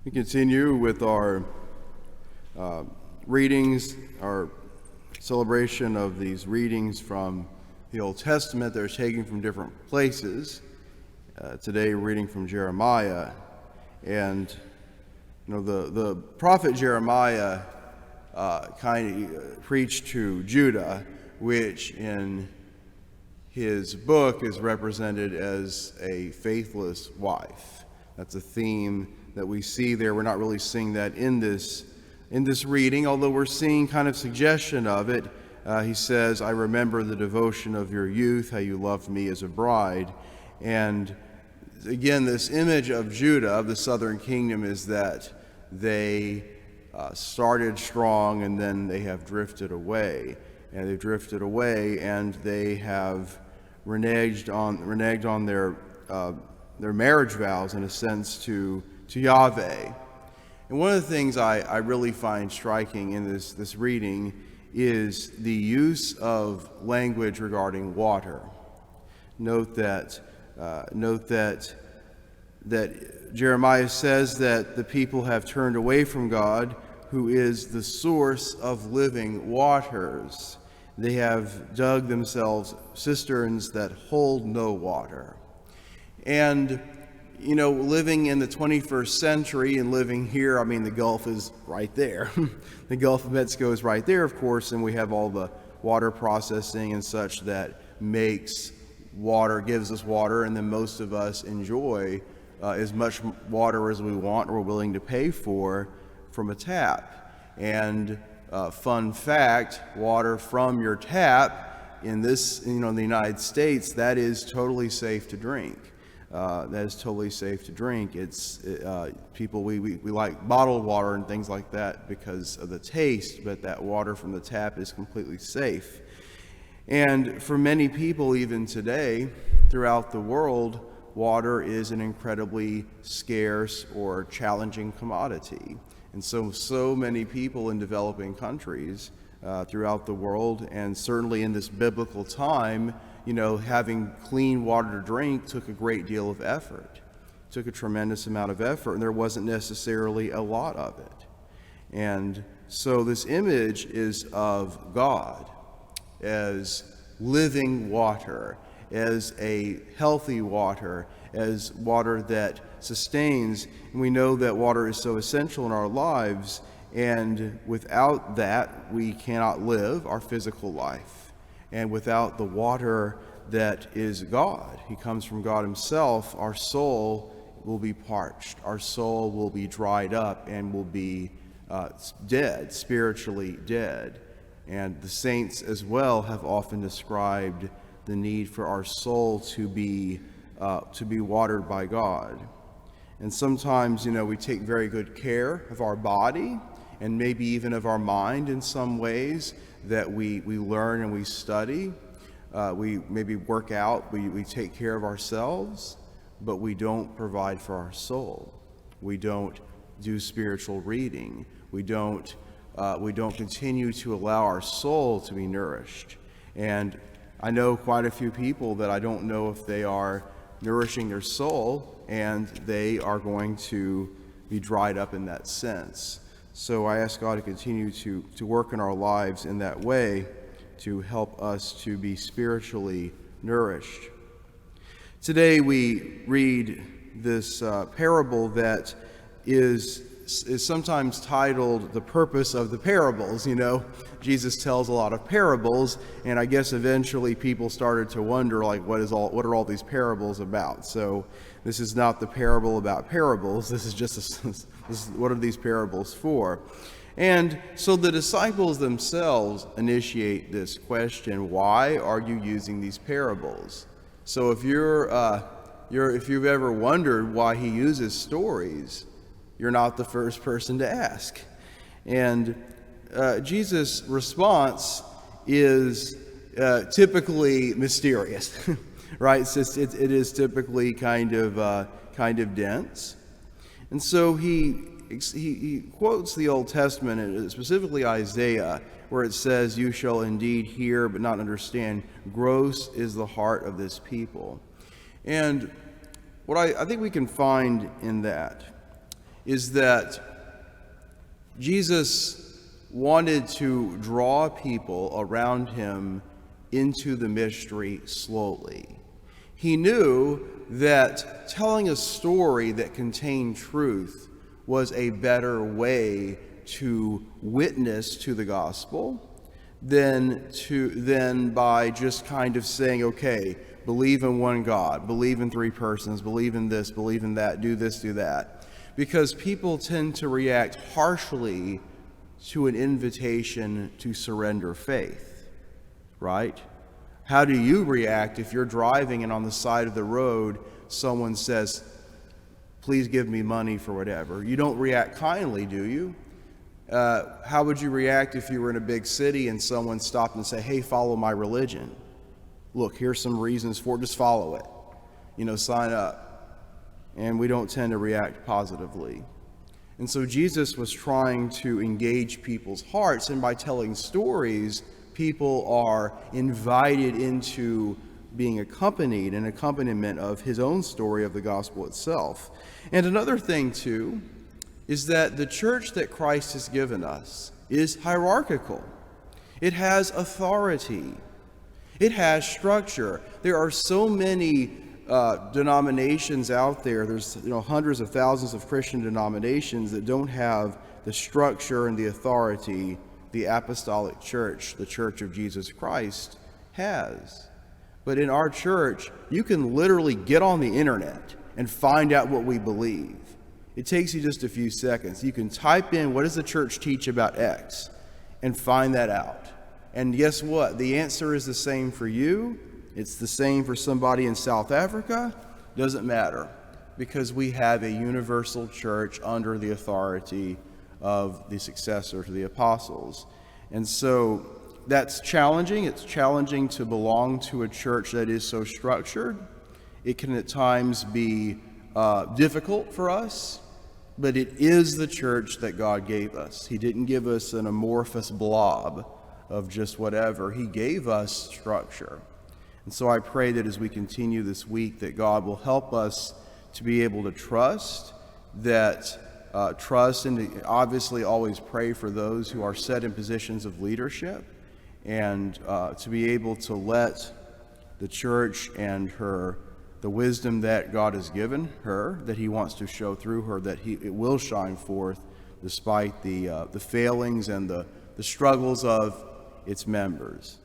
We continue with our readings, our celebration of these readings from the Old Testament that are taken from different places. Today, we're reading from Jeremiah, and the prophet Jeremiah kind of preached to Judah, which in his book is represented as a faithless wife. That's a theme that we see there. We're not really seeing that in this reading, although we're seeing kind of suggestion of it. He says, "I remember the devotion of your youth, how you loved me as a bride." And again, this image of Judah, of the southern kingdom, is that they started strong and then they have drifted away. And they've drifted away and they have reneged on their marriage vows, in a sense, to Yahweh. And one of the things I really find striking in this reading is the use of language regarding water. Note that Jeremiah says that the people have turned away from God, who is the source of living waters. They have dug themselves cisterns that hold no water. And living in the 21st century and living here, I mean, the Gulf is right there. The Gulf of Mexico is right there, of course, and we have all the water processing and such that makes water, gives us water, and then most of us enjoy as much water as we want or we're willing to pay for from a tap. And fun fact, water from your tap in the United States, that is totally safe to drink. That is totally safe to drink. People, we like bottled water and things like that because of the taste, but that water from the tap is completely safe. And for many people, even today, throughout the world, water is an incredibly scarce or challenging commodity. And so many people in developing countries throughout the world, and certainly in this biblical time, having clean water to drink took a great deal of effort. It took a tremendous amount of effort, and there wasn't necessarily a lot of it. And so this image is of God as living water, as a healthy water, as water that sustains. And we know that water is so essential in our lives, and without that, we cannot live our physical life. And without the water that is God, He comes from God Himself, our soul will be parched. Our soul will be dried up and will be dead, spiritually dead. And the saints as well have often described the need for our soul to be watered by God. And sometimes, we take very good care of our body and maybe even of our mind in some ways, that we learn and we study. We maybe work out, we take care of ourselves, but we don't provide for our soul. We don't do spiritual reading. We don't continue to allow our soul to be nourished. And I know quite a few people that I don't know if they are nourishing their soul, and they are going to be dried up in that sense. So I ask God to continue to work in our lives in that way, to help us to be spiritually nourished. Today we read this parable that is sometimes titled "The Purpose of the Parables." Jesus tells a lot of parables, and I guess eventually people started to wonder, what are all these parables about? So this is not the parable about parables. This is just what are these parables for? And so the disciples themselves initiate this question: why are you using these parables? So if you've ever wondered why He uses stories, you're not the first person to ask. And Jesus' response is typically mysterious, right? It is typically kind of dense. And so he quotes the Old Testament, and specifically Isaiah, where it says, "You shall indeed hear but not understand. Gross is the heart of this people." And what I think we can find in that is that Jesus wanted to draw people around him into the mystery slowly. He knew that telling a story that contained truth was a better way to witness to the gospel than by just kind of saying, okay, believe in one God, believe in three persons, believe in this, believe in that, do this, do that. Because people tend to react harshly to an invitation to surrender faith, right? How do you react if you're driving and on the side of the road someone says, please give me money for whatever? You don't react kindly, do you? How would you react if you were in a big city and someone stopped and said, hey, follow my religion? Look, here's some reasons for it, just follow it. Sign up. And we don't tend to react positively. And so Jesus was trying to engage people's hearts, and by telling stories, people are invited into being accompanied, an accompaniment of his own story of the gospel itself. And another thing, too, is that the church that Christ has given us is hierarchical. It has authority. It has structure. There are so many denominations out there. There's hundreds of thousands of Christian denominations that don't have the structure and the authority the apostolic church, the Church of Jesus Christ, has. But in our church, you can literally get on the internet and find out what we believe. It takes you just a few seconds. You can type in, what does the church teach about X, and find that out. And guess what? The answer is the same for you. It's the same for somebody in South Africa. Doesn't matter, because we have a universal church under the authority of the successor to the apostles. And so that's challenging. It's challenging to belong to a church that is so structured. It can at times be difficult for us, but it is the church that God gave us. He didn't give us an amorphous blob of just whatever. He gave us structure. And so I pray that as we continue this week, that God will help us to be able to trust, and to obviously always pray for those who are set in positions of leadership, and to be able to let the church and the wisdom that God has given her, that he wants to show through her, that it will shine forth despite the failings and the struggles of its members.